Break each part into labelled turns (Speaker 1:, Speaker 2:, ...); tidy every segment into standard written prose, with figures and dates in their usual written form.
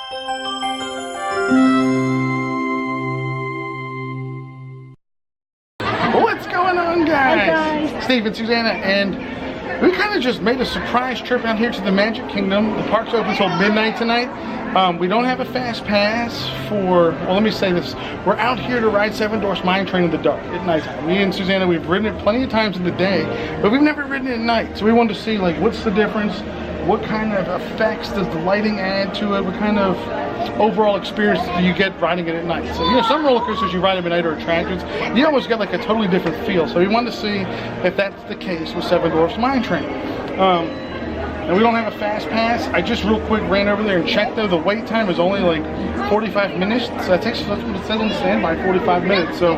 Speaker 1: What's going on, guys?
Speaker 2: Hi, guys.
Speaker 1: Steve and Susanna, and we kind of just made a surprise trip out here to the Magic Kingdom. The park's open until midnight tonight. We don't have a fast pass for, well, let me say this. We're out here to ride Seven Dwarfs Mine Train in the dark at nighttime. Me and Susanna, we've ridden it plenty of times in the day, but we've never ridden it at night. So we wanted to see, like, what's the difference? What kind of effects does the lighting add to it? What kind of overall experience do you get riding it at night? So, you know, some roller coasters you ride them at night or attractions, you almost get like a totally different feel. So we wanted to see if that's the case with Seven Dwarfs Mine Train. And we don't have a fast pass. I just real quick ran over there and checked though. The wait time is only like 45 minutes. So that takes, that's what it says on the standby, 45 minutes. So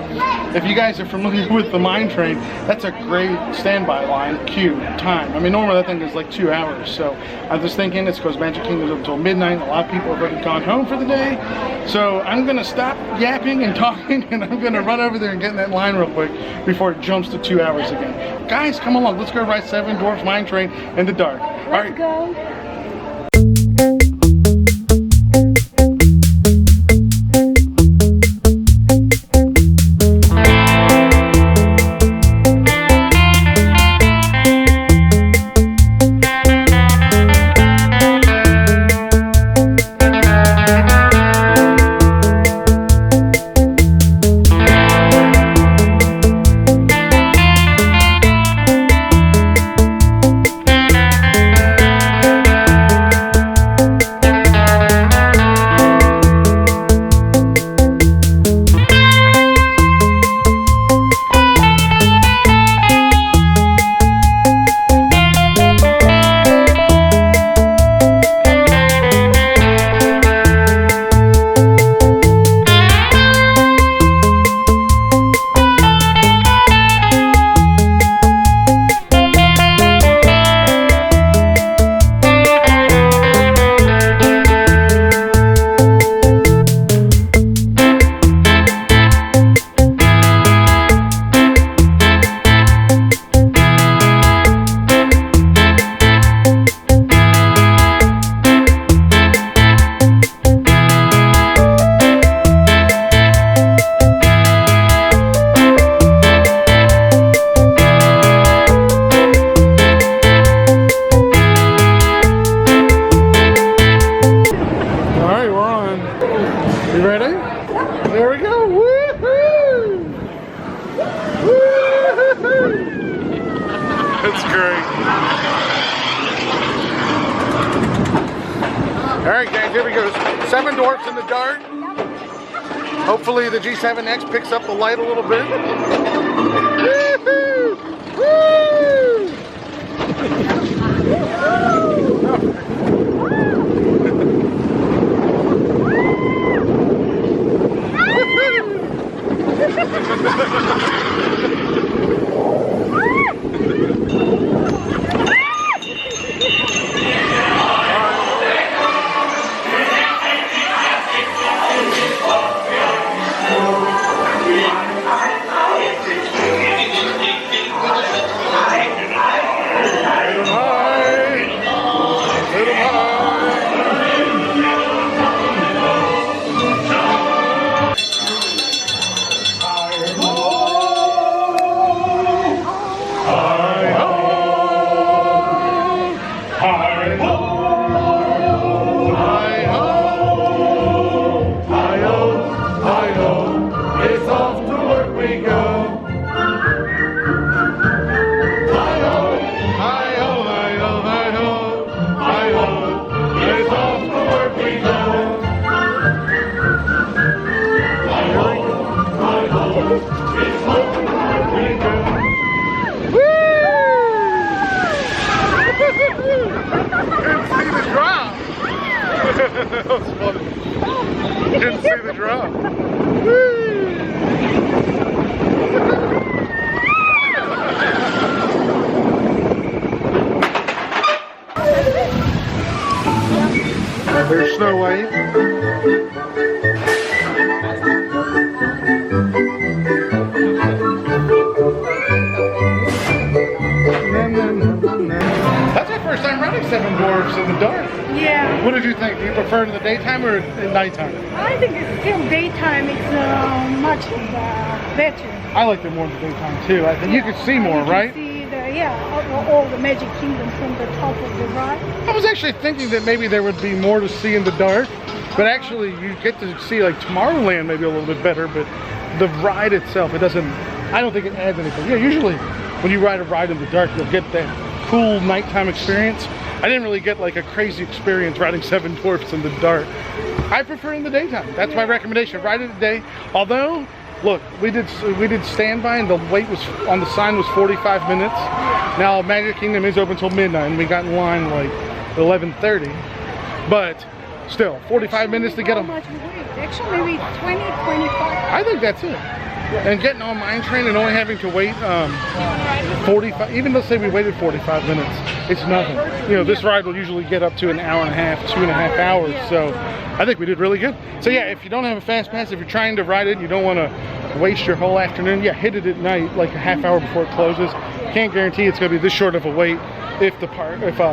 Speaker 1: if you guys are familiar with the mine train, that's a great standby line, queue, time. I mean, normally that thing is like 2 hours. So I'm just thinking it's because Magic Kingdom's up until midnight. A lot of people have already gone home for the day. So I'm gonna stop yapping and talking and I'm gonna run over there and get in that line real quick before it jumps to 2 hours again. Guys, come along. Let's go ride Seven Dwarfs Mine Train in the dark.
Speaker 2: Let's go.
Speaker 1: You ready? There we go. Woohoo! Woohoo! That's great. All right, guys, here we go. Seven Dwarfs in the dark. Hopefully the G7X picks up the light a little bit. Woohoo! Woo! That was funny. Didn't see the drop. There's Snow White. That's my first time riding Seven Dwarfs in the dark.
Speaker 2: Yeah.
Speaker 1: What did you think? Do you prefer it in the daytime or at nighttime?
Speaker 2: I think it's still daytime. It's much better.
Speaker 1: I liked it more in the daytime too. I think you could see more, right?
Speaker 2: See all the Magic Kingdom from the top of the ride.
Speaker 1: I was actually thinking that maybe there would be more to see in the dark, but actually you get to see like Tomorrowland maybe a little bit better, but the ride itself, it doesn't, I don't think it adds anything. Yeah, usually when you ride a ride in the dark, you'll get that cool nighttime experience. I didn't really get like a crazy experience riding Seven Dwarfs in the dark. I prefer in the daytime. That's my recommendation. Ride it at day. Although, look, we did standby and the wait was on the sign was 45 minutes. Now Magic Kingdom is open until midnight and we got in line like 11:30. But still, 45 minutes to get them.
Speaker 2: How much we wait? Actually, maybe 20, 25.
Speaker 1: I think that's it. And getting on Mine Train and only having to wait 45, even let's say we waited 45 minutes, it's nothing. You know, this ride will usually get up to an hour and a half, 2.5 hours. So I think we did really good. So yeah, if you don't have a fast pass, if you're trying to ride it, you don't want to waste your whole afternoon, yeah, hit it at night, like a half hour before it closes. Can't guarantee it's going to be this short of a wait if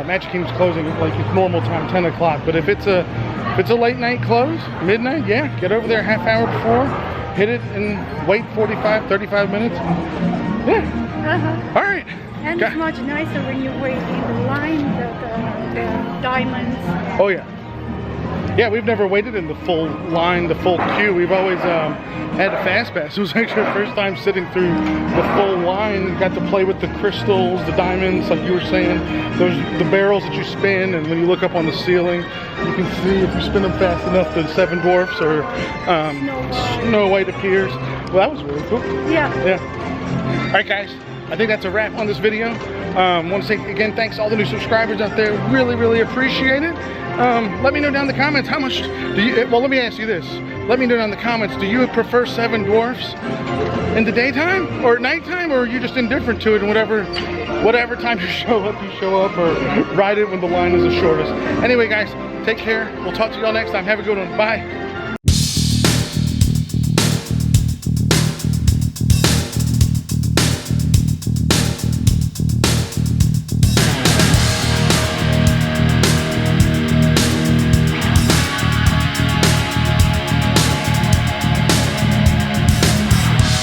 Speaker 1: Magic Kingdom's closing at like its normal time, 10 o'clock. But if it's a late night close, midnight, yeah, get over there a half hour before, hit it and wait 45, 35 minutes. Yeah. All right.
Speaker 2: And it's much nicer when you wait in the line, the diamonds.
Speaker 1: Oh yeah. Yeah, we've never waited in the full line, the full queue. We've always had a fast pass. It was actually our first time sitting through the full line. Got to play with the crystals, the diamonds, like you were saying. The barrels that you spin, and when you look up on the ceiling, you can see if you spin them fast enough, the Seven Dwarfs or Snow White appears. Well, that was really cool.
Speaker 2: Yeah.
Speaker 1: Yeah. All right, guys. I think that's a wrap on this video. Want to say again, thanks to all the new subscribers out there. Really, really appreciate it. Let me know down in the comments how much do you, well, let me ask you this. Let me know down in the comments, do you prefer Seven Dwarfs in the daytime or at nighttime, or are you just indifferent to it and whatever time you show up, or ride it when the line is the shortest? Anyway, guys, take care. We'll talk to y'all next time. Have a good one. Bye.